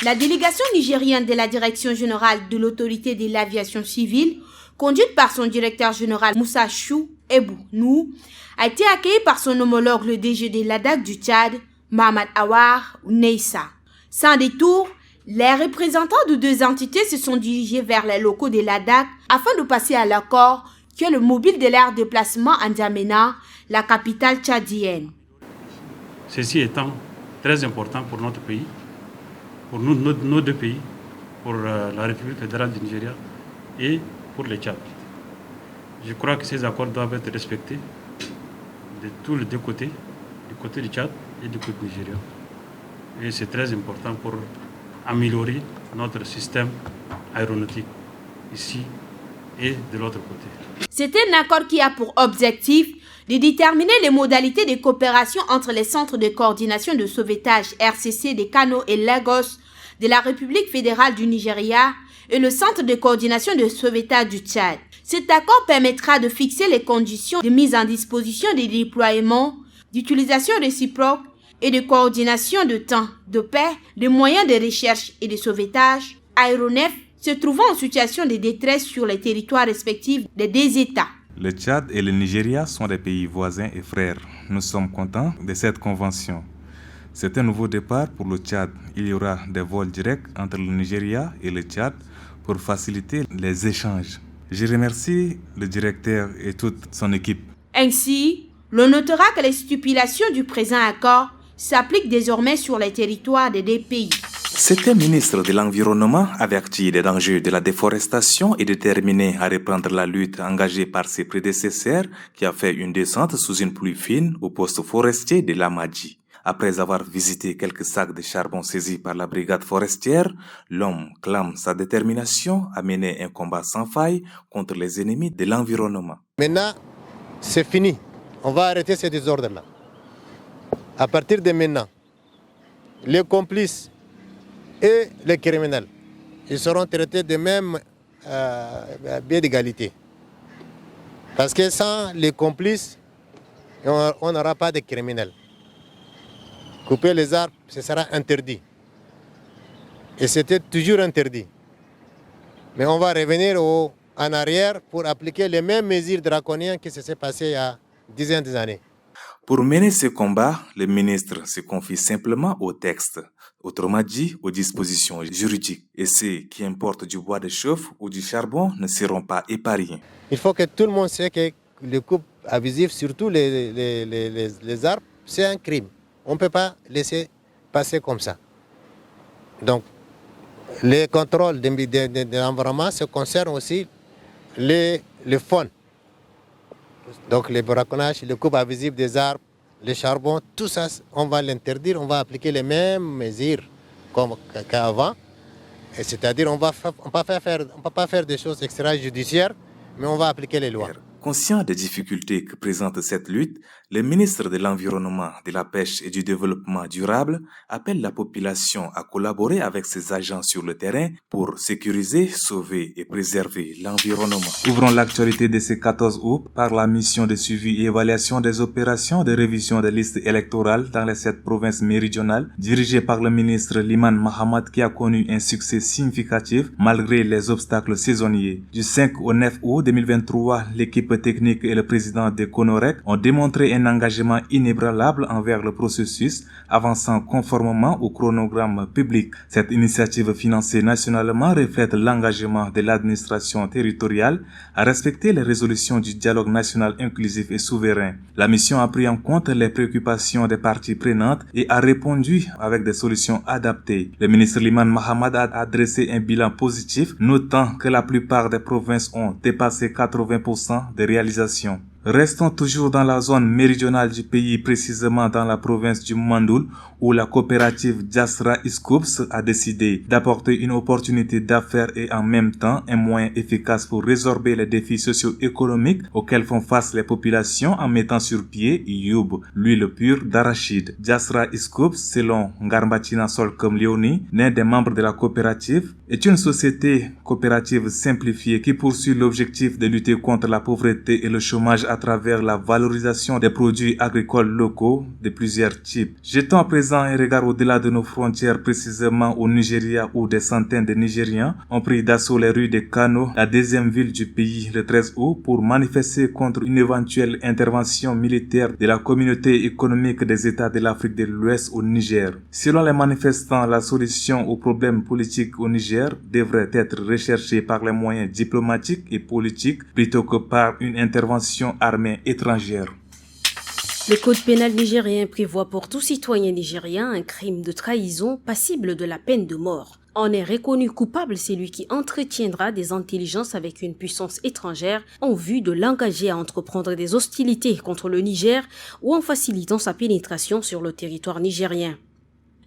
La délégation nigérienne de la Direction générale de l'autorité de l'aviation civile, conduite par son directeur général Moussa Chou Ebou Nou, a été accueillie par son homologue le DG de l'ADAC du Tchad, Mohamed Awar Neissa. Sans détour, les représentants de deux entités se sont dirigés vers les locaux de l'ADAC afin de passer à l'accord qui est le mobile de l'air déplacement à N'Djamena, la capitale tchadienne. Ceci étant très important pour notre pays, pour nos deux pays, pour la République fédérale du Nigeria et pour le Tchad. Je crois que ces accords doivent être respectés de tous les deux côtés, du côté du Tchad et du côté du Nigeria. Et c'est très important pour améliorer notre système aéronautique ici et de l'autre côté. C'est un accord qui a pour objectif de déterminer les modalités de coopération entre les centres de coordination de sauvetage RCC de Kano et Lagos de la République fédérale du Nigeria et le centre de coordination de sauvetage du Tchad. Cet accord permettra de fixer les conditions de mise en disposition des déploiements, d'utilisation réciproque et de coordination de temps, de paix, de moyens de recherche et de sauvetage, aéronefs se trouvant en situation de détresse sur les territoires respectifs des deux États. Le Tchad et le Nigeria sont des pays voisins et frères. Nous sommes contents de cette convention. C'est un nouveau départ pour le Tchad. Il y aura des vols directs entre le Nigeria et le Tchad pour faciliter les échanges. Je remercie le directeur et toute son équipe. Ainsi, l'on notera que les stipulations du présent accord s'appliquent désormais sur les territoires des deux pays. Cet ministre de l'Environnement avertit des dangers de la déforestation et déterminé à reprendre la lutte engagée par ses prédécesseurs qui a fait une descente sous une pluie fine au poste forestier de Lamadji. Après avoir visité quelques sacs de charbon saisis par la brigade forestière, l'homme clame sa détermination à mener un combat sans faille contre les ennemis de l'environnement. Maintenant, c'est fini. On va arrêter ces désordres-là. À partir de maintenant, les complices et les criminels, ils seront traités de même biais d'égalité. Parce que sans les complices, on n'aura pas de criminels. Couper les arbres, ce sera interdit. Et c'était toujours interdit. Mais on va revenir en arrière pour appliquer les mêmes mesures draconiennes qui se sont passées il y a dizaines d'années. Pour mener ce combat, le ministre se confie simplement au texte, autrement dit aux dispositions juridiques. Et ceux qui importent du bois de chauffe ou du charbon ne seront pas épargnés. Il faut que tout le monde sache que le coupe abusif, surtout les arbres, c'est un crime. On ne peut pas laisser passer comme ça. Donc, les contrôles de l'environnement se concernent aussi les faune. Donc, les braconnages, le coupe abusif des arbres, le charbon, tout ça, on va l'interdire, on va appliquer les mêmes mesures qu'avant. C'est-à-dire, on ne peut pas faire des choses extrajudiciaires, mais on va appliquer les lois. Conscient des difficultés que présente cette lutte, le ministre de l'Environnement, de la Pêche et du Développement durable appelle la population à collaborer avec ses agents sur le terrain pour sécuriser, sauver et préserver l'environnement. Ouvrons l'actualité de ce 14 août par la mission de suivi et évaluation des opérations de révision des listes électorales dans les 7 provinces méridionales, dirigée par le ministre Liman Mahamad qui a connu un succès significatif malgré les obstacles saisonniers. Du 5 au 9 août 2023, l'équipe technique et le président de Conorec ont démontré un engagement inébranlable envers le processus, avançant conformément au chronogramme public. Cette initiative financée nationalement reflète l'engagement de l'administration territoriale à respecter les résolutions du dialogue national inclusif et souverain. La mission a pris en compte les préoccupations des parties prenantes et a répondu avec des solutions adaptées. Le ministre Liman Mahamad a adressé un bilan positif, notant que la plupart des provinces ont dépassé 80% de réalisation. Restons toujours dans la zone méridionale du pays, précisément dans la province du Mandoul, où la coopérative Jasra Scoops a décidé d'apporter une opportunité d'affaires et en même temps un moyen efficace pour résorber les défis socio-économiques auxquels font face les populations en mettant sur pied Youb, l'huile pure d'arachide. Jasra Scoops, selon Ngarbachina Solcom Leoni, l'un des membres de la coopérative, est une société coopérative simplifiée qui poursuit l'objectif de lutter contre la pauvreté et le chômage à travers la valorisation des produits agricoles locaux de plusieurs types. Jetons à présent un regard au-delà de nos frontières, précisément au Nigeria, où des centaines de Nigériens ont pris d'assaut les rues de Kano, la deuxième ville du pays, le 13 août, pour manifester contre une éventuelle intervention militaire de la communauté économique des États de l'Afrique de l'Ouest au Niger. Selon les manifestants, la solution aux problèmes politiques au Niger devrait être recherchée par les moyens diplomatiques et politiques plutôt que par une intervention armée étrangère. Le code pénal nigérien prévoit pour tout citoyen nigérien un crime de trahison passible de la peine de mort. En est reconnu coupable celui qui entretiendra des intelligences avec une puissance étrangère en vue de l'engager à entreprendre des hostilités contre le Niger ou en facilitant sa pénétration sur le territoire nigérien.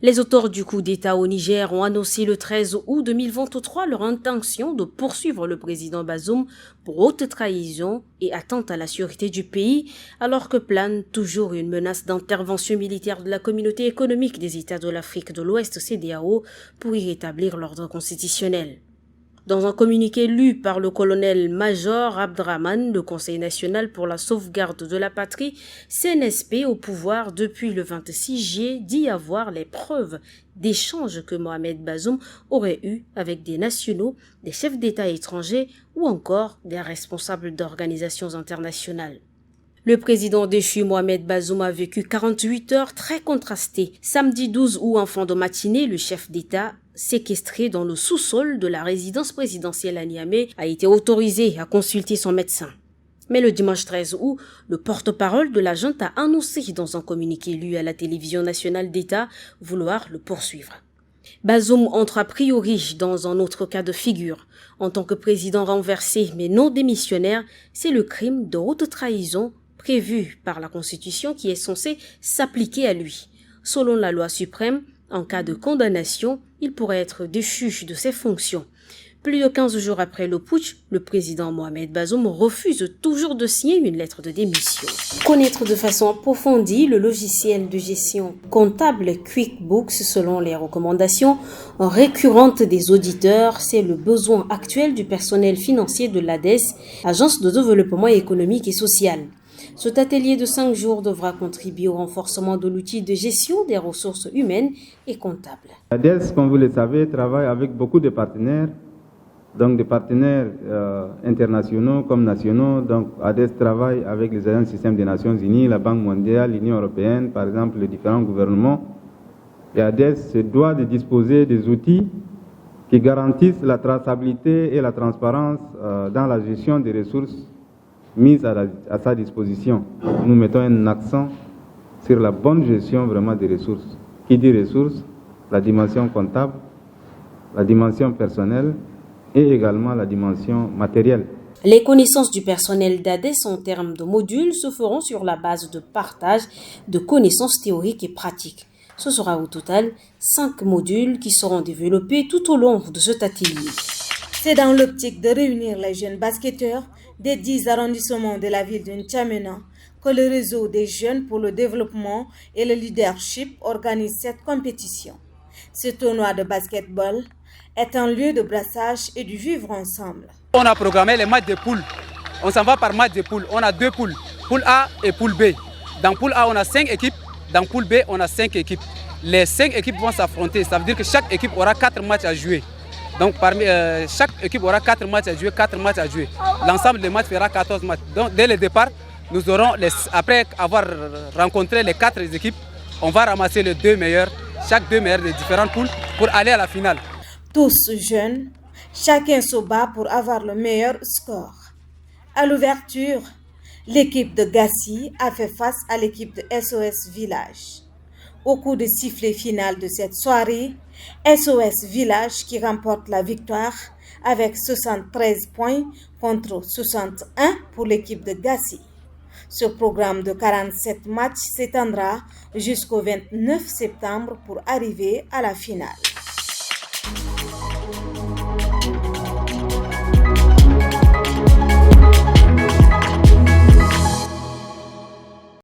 Les auteurs du coup d'État au Niger ont annoncé le 13 août 2023 leur intention de poursuivre le président Bazoum pour haute trahison et atteinte à la sûreté du pays, alors que plane toujours une menace d'intervention militaire de la communauté économique des États de l'Afrique de l'Ouest CEDEAO pour y rétablir l'ordre constitutionnel. Dans un communiqué lu par le colonel-major Abdraman, le Conseil national pour la sauvegarde de la patrie, CNSP au pouvoir depuis le 26 juillet dit avoir les preuves d'échanges que Mohamed Bazoum aurait eus avec des nationaux, des chefs d'État étrangers ou encore des responsables d'organisations internationales. Le président déchu Mohamed Bazoum a vécu 48 heures très contrastées. Samedi 12 août en fin de matinée, le chef d'État séquestré dans le sous-sol de la résidence présidentielle à Niamey, a été autorisé à consulter son médecin. Mais le dimanche 13 août, le porte-parole de la junte a annoncé dans un communiqué lu à la télévision nationale d'État vouloir le poursuivre. Bazoum entre a priori dans un autre cas de figure. En tant que président renversé mais non démissionnaire, c'est le crime de haute trahison prévu par la Constitution qui est censé s'appliquer à lui. Selon la loi suprême, en cas de condamnation, il pourrait être déchu de ses fonctions. Plus de 15 jours après le putsch, le président Mohamed Bazoum refuse toujours de signer une lettre de démission. Connaître de façon approfondie le logiciel de gestion comptable QuickBooks selon les recommandations récurrentes des auditeurs, c'est le besoin actuel du personnel financier de l'ADES, Agence de développement économique et social. Cet atelier de 5 jours devra contribuer au renforcement de l'outil de gestion des ressources humaines et comptables. ADES, comme vous le savez, travaille avec beaucoup de partenaires, donc des partenaires internationaux comme nationaux. Donc ADES travaille avec les agences du système des Nations Unies, la Banque mondiale, l'Union européenne, par exemple, les différents gouvernements. Et ADES se doit de disposer des outils qui garantissent la traçabilité et la transparence dans la gestion des ressources mise à sa disposition. Nous mettons un accent sur la bonne gestion vraiment des ressources. Qui dit ressources, la dimension comptable, la dimension personnelle et également la dimension matérielle. Les connaissances du personnel d'ADES en termes de modules se feront sur la base de partage de connaissances théoriques et pratiques. Ce sera au total 5 modules qui seront développés tout au long de cet atelier. C'est dans l'optique de réunir les jeunes basketteurs des 10 arrondissements de la ville de N'Djamena que le réseau des jeunes pour le développement et le leadership organise cette compétition. Ce tournoi de basketball est un lieu de brassage et du vivre ensemble. On a programmé les matchs de poules. On s'en va par match de poules. On a 2 poules, poule A et poule B. Dans poule A, on a 5 équipes. Dans poule B, on a 5 équipes. Les 5 équipes vont s'affronter. Ça veut dire que chaque équipe aura 4 matchs à jouer. Donc chaque équipe aura 4 matchs à jouer, 4 matchs à jouer. L'ensemble des matchs fera 14 matchs. Donc dès le départ, nous aurons, après avoir rencontré les 4 équipes, on va ramasser les 2 meilleurs, chaque 2 meilleurs des différentes poules pour aller à la finale. Tous jeunes, chacun se bat pour avoir le meilleur score. À l'ouverture, l'équipe de Gassi a fait face à l'équipe de SOS Village. Au coup de sifflet final de cette soirée, SOS Village qui remporte la victoire avec 73 points contre 61 pour l'équipe de Gassi. Ce programme de 47 matchs s'étendra jusqu'au 29 septembre pour arriver à la finale.